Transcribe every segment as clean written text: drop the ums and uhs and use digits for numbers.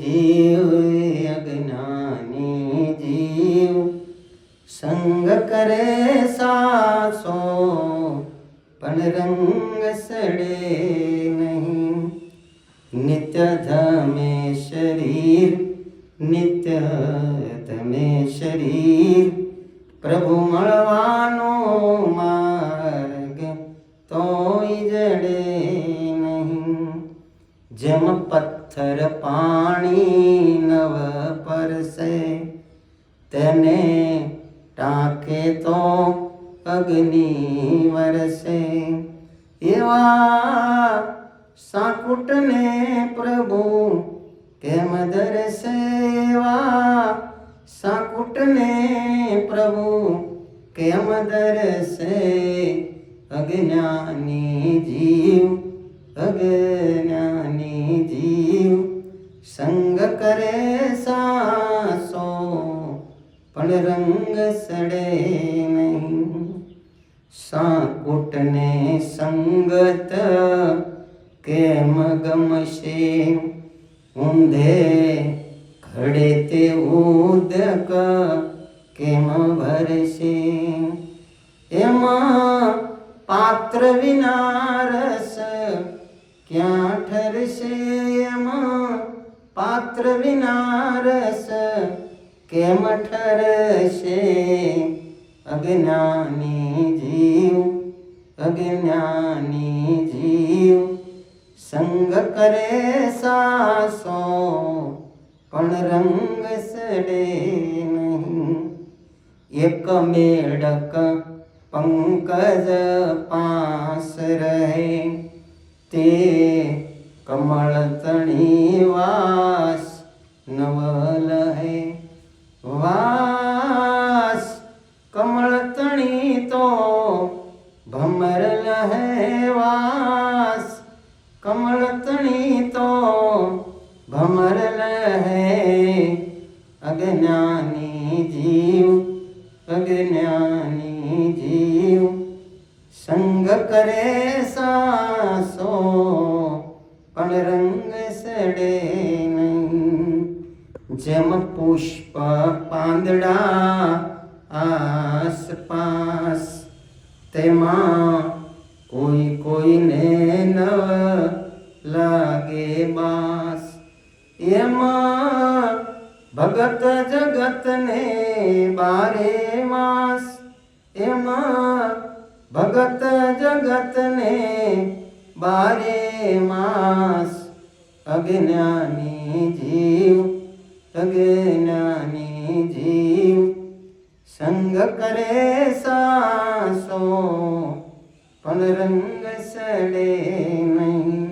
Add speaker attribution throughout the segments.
Speaker 1: जीव अज्ञानी जीव संग करे सासो पण रंग सड़े नहीं। नित्य धमे शरीर नित्य धमे शरीर प्रभु मळवानो मार्ग तोय जड़े नहीं। जेम पत्थर पाणी नव परसे तेने टाके तो अग्नि वरसे। एवा साकुटने प्रभु केम दरसे। एवा साकुटने प्रभु केम दरसे। अज्ञानी जीव अज्ञानी जीव संग करे सासो पण रंग सड़े नहीं। साकुटने संगत केम गमशे ऊंधे खड़े ते उदक केम भरशे। एमा पात्र विना रस क्या ठरशे। एमा पात्र विना रस केम ठरशे। अज्ञानी जीव अज्ञानी जीव संग करे सासो पण रंग सड़े नहीं। एक मेढक पंकज पास रहे ते कमल तणी वास नवल है। वास कमल तणी तो भमरल है। वास कमल तणी तो भमरल है। अज्ञानी जीव अज्ञानी जीव संग करे सासो पण रंग सड़े नहीं। जेम पुष्प पांदड़ा आसपास तेमा कोई कोई ने न लागे बास। एमा भगत जगत ने बारे मास। एमा भगत जगत ने बारे मास। अज्ञानी जीव अज्ञानी जीव संग करे सासो पण रंग सड़े नहीं।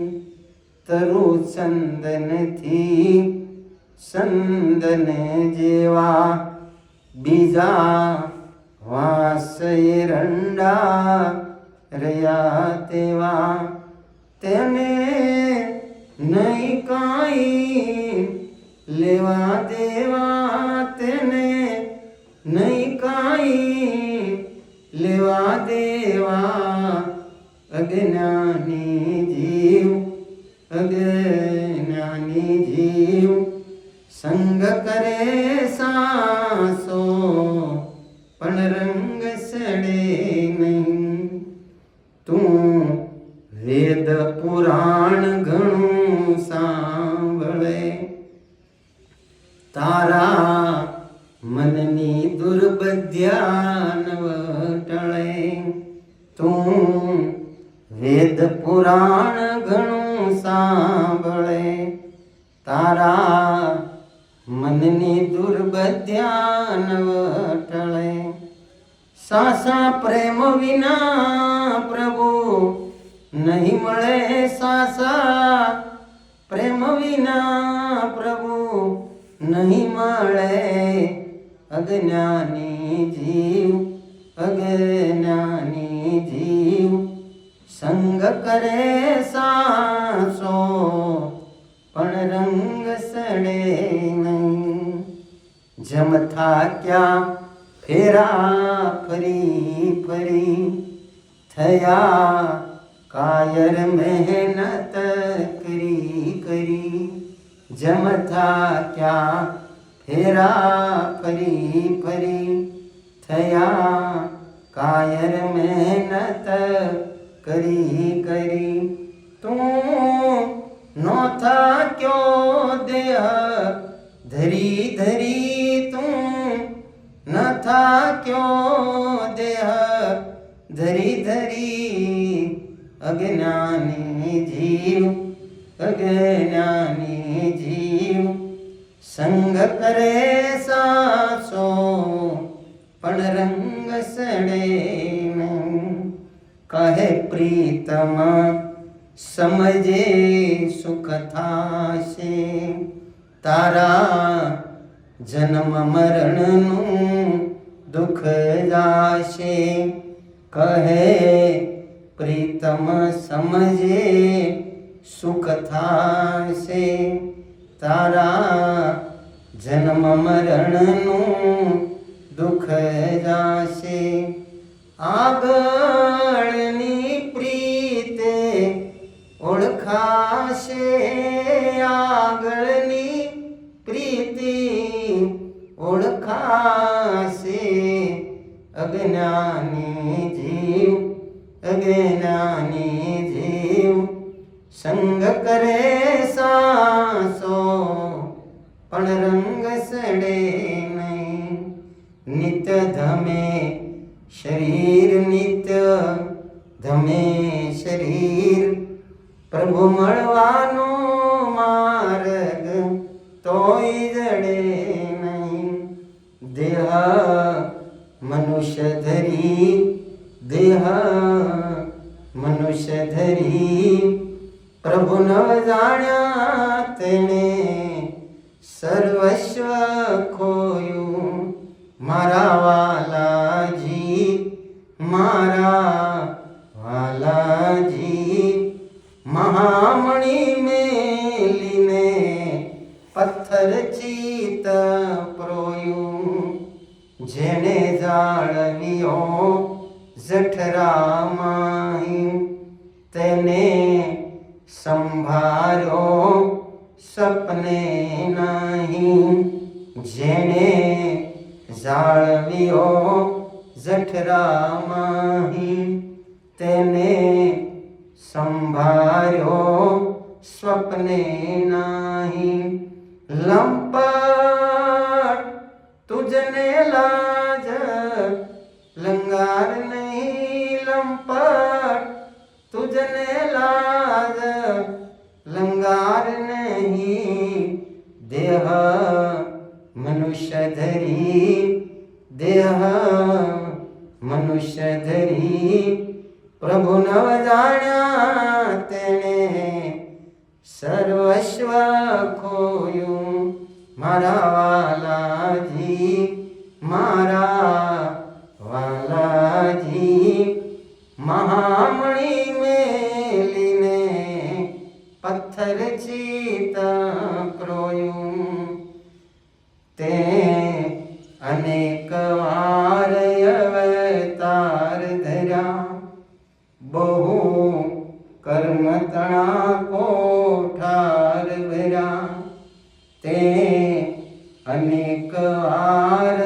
Speaker 1: तरु चंदन थी संदन जेवा बीजा वास एरंडा रया तेवा। तेने नहीं काई लेवा देवा। तेने नहीं काई लेवा देवा। अज्ञानी जीव अज्ञानी जीव संग करे सासो पण रंग सड़े नहीं। तू वेद पुराण घणुं सांभळे तारा मननी दुर्बध्या नव टळे। तू वेद पुराण घणुं सांभळे तारा मननी दुर्बध्या नव टळे। सासा प्रेम विना प्रभु नहीं मळे। सासा प्रेम विना प्रभु नहीं मळे। अज्ञानी जीव अज्ञानी जीव संग करे सासो पण रंग सड़े नहीं। जमथा क्या फेरा फरी फरी थया कायर मेहनत करी करी જમથા ક્યાં ફેરા ફરી ફરી થયા કાયર મહેનત કરી કરી તું નો થાક્યો દેહ ધરી ધરી તું ન થાક્યો દેહ ધરી ધરી અજ્ઞાની જીવ અજ્ઞાની જીવ સંગ કરે સાસો પણ રંગ સડે નહીં કહે પ્રીતમ સમજે સુખ થાશે તારા જન્મ મરણનું દુઃખ જાશે કહે પ્રીતમ સમજે સુખ થાશે તારા જન્મ મરણનું દુઃખ જાશે આગળની પ્રીતે ઓળખાશે આગળની પ્રીતિ ઓળખાશે અજ્ઞાની જીવ અજ્ઞાની જીવ સંગ કરે સાસો પણ રંગ સડે નહીં નિત્ય ધમે શરીર નિત્ય ધમે શરીર પ્રભુ મળવાનો માર્ગ તોય જડે નહીં દેહ મનુષ્ય ધરી દેહ મનુષ્ય ધરી પ્રભુ ન જાણ્યા તેણે સર્વસ્વ ખોયું મારા વાલાજી મારા વાલાજી મહામણી મેલીને પથ્થર ચિત પ્રોયું જેને જાળવ્યો જઠરામાહી તેને સંભાળ્યો સપને નહીં જેને જાળવ્યો જઠરામાહી તેને સંભાળ્યો સ્વપ્ને નહીં લંપટ તુજને લાજ લંગાર નહીં લંપટ તુજને લાજ લંગાર નહીં દેહ મનુષ્ય ધરી દેહ મનુષ્ય ધરી પ્રભુ નવ જાણ્યા તેણે સર્વસ્વ ખોયું મારા વાલાજી મારા વાલાજી મહામણી મેલીને પથ્થર ચિત પ્રોયું તે અનેક વાર અવતાર ધર્યા બહુ કર્મ તણા કોઠાર ભર્યા તે અનેક વાર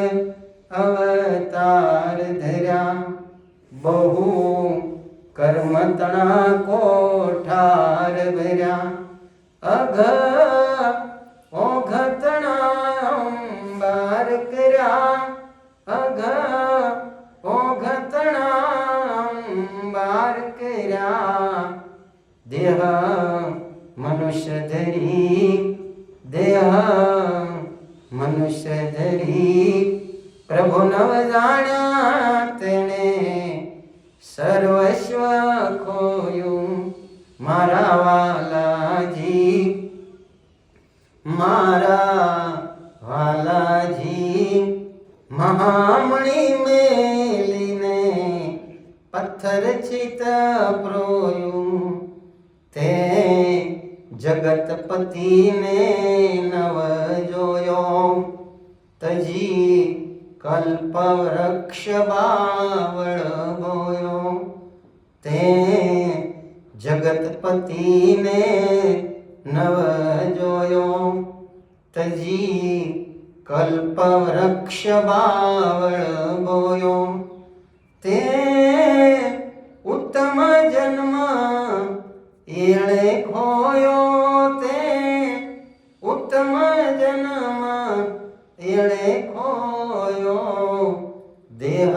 Speaker 1: અવતાર ધર્યા બહુ કર્મ તણા કોઠાર ભર્યા અઘ ઓઘતણા અંબાર કર્યા અઘ ઓઘતણા અંબાર કર્યા દેહ મનુષ્ય ધરી દેહ મનુષ્ય ધરી પ્રભુ નવ જાણ્યા તેણે સર્વસ્વ ખોયું મારા વાલાજી મારા વાલાજી મહામણી મેલીને પથ્થર ચિત પ્રોયું તે જગતપતિને નવ જોયો તજી કલ્પવૃક્ષ બાવળ બોયો તે જગતપતિને નવ જોયો તજી કલ્પવૃક્ષ બાવળ બોયો તે ઉત્તમ જન્મ એણે ખોયો તે ઉત્તમ જન્મ એણે ખોયો દેહ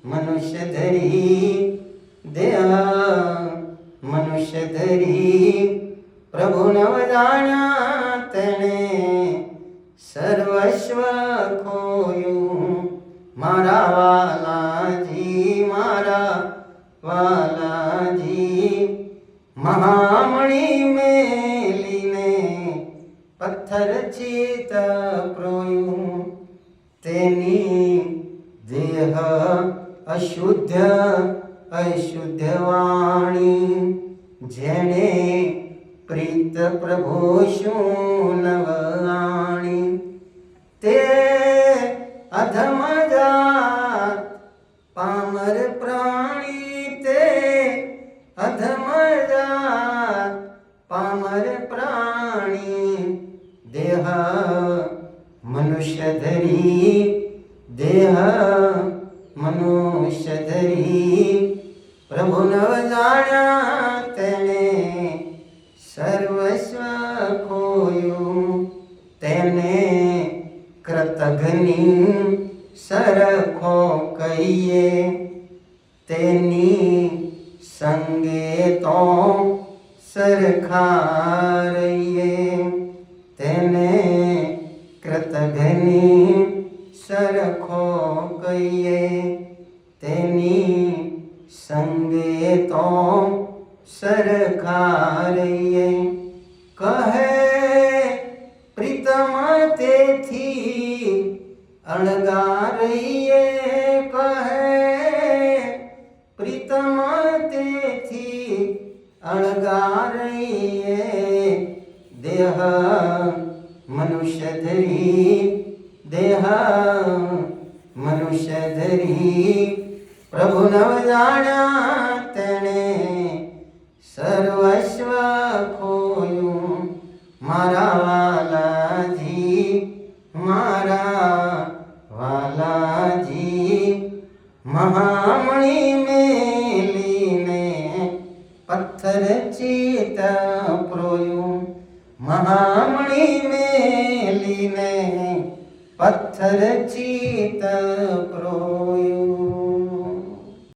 Speaker 1: મનુષ્ય ધરી દેહ મનુષ્ય ધરી પ્રભુ નવ જાણ્યા તેણે સર્વસ્વ ખોયું મારા વાલાજી મહામણી મેલીને પથ્થર ચિત પ્રોયું તેની દેહ અશુદ્ધ વાણી જેણે પ્રીત પ્રભુ શું નવાણી તે અધમ જાત પામર પ્રાણી તે અધમ જાત પામર પ્રાણી દેહ મનુષ્ય ધરી દેહ મનુષ્ય ધરી પ્રભુ નવ જાણ્યા તેણે સર્વસ્વ ખોયું તેને કૃતઘ્ની સરખો કહીએ તેની સંગે તો સરખા રહીએ તેને કૃતઘ્ની સરખો કહીએ તેની સંગે તો સરખા રહીએ કહે પ્રીતમ તેથી અળગા રહીએ કહે પ્રીતમ તેથી અળગા રહીએ દેહ મનુષ્ય ધરી દેહ મનુષ્ય ધરી પ્રભુ નવ જાણ્યા તેણે સર્વસ્વ ખોયું મારા વાલાજી મહામણી મેલીને પથ્થર ચિત પ્રોયું મહામણી મેલીને પથ્થર ચિત પ્રોયું